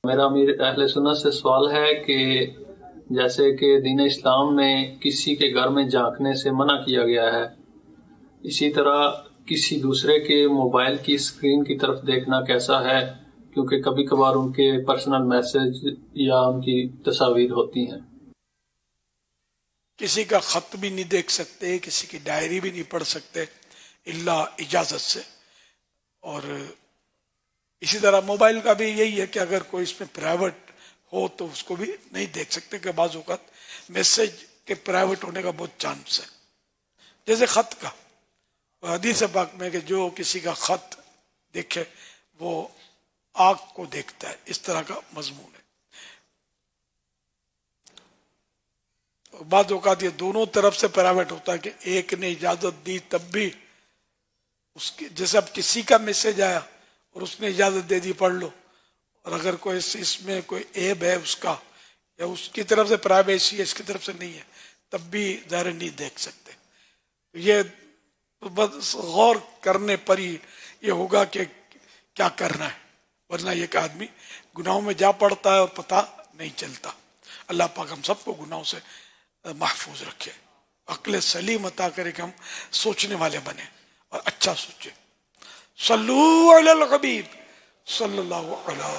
میرا امیر اہل سنت سے سوال ہے کہ جیسے کہ دین اسلام میں کسی کے گھر میں جھانکنے سے منع کیا گیا ہے، اسی طرح کسی دوسرے کے موبائل کی اسکرین کی طرف دیکھنا کیسا ہے، کیونکہ کبھی کبھار ان کے پرسنل میسج یا ان کی تصاویر ہوتی ہیں۔ کسی کا خط بھی نہیں دیکھ سکتے، کسی کی ڈائری بھی نہیں پڑھ سکتے الا اجازت سے، اور اسی طرح موبائل کا بھی یہی ہے کہ اگر کوئی اس میں پرائیویٹ ہو تو اس کو بھی نہیں دیکھ سکتے، کہ بعض اوقات میسج کے پرائیویٹ ہونے کا بہت چانس ہے، جیسے خط کا حدیث پاک میں کہ جو کسی کا خط دیکھے وہ آگ کو دیکھتا ہے، اس طرح کا مضمون ہے۔ بعض اوقات یہ دونوں طرف سے پرائیویٹ ہوتا ہے کہ ایک نے اجازت دی تب بھی اس کی، جیسے اب کسی کا میسج آیا اور اس نے اجازت دے دی پڑھ لو، اور اگر کوئی اس میں کوئی عیب ہے اس کا، یا اس کی طرف سے پرائیویسی ہے اس کی طرف سے نہیں ہے، تب بھی ظاہر نہیں دیکھ سکتے۔ یہ بس غور کرنے پر ہی یہ ہوگا کہ کیا کرنا ہے، ورنہ یہ کہ آدمی گناہوں میں جا پڑتا ہے اور پتہ نہیں چلتا۔ اللہ پاک ہم سب کو گناہوں سے محفوظ رکھے، عقل سلیم عطا کرے کہ ہم سوچنے والے بنے اور اچھا سوچے۔ صلو علی الحبیب صلی اللہ علیہ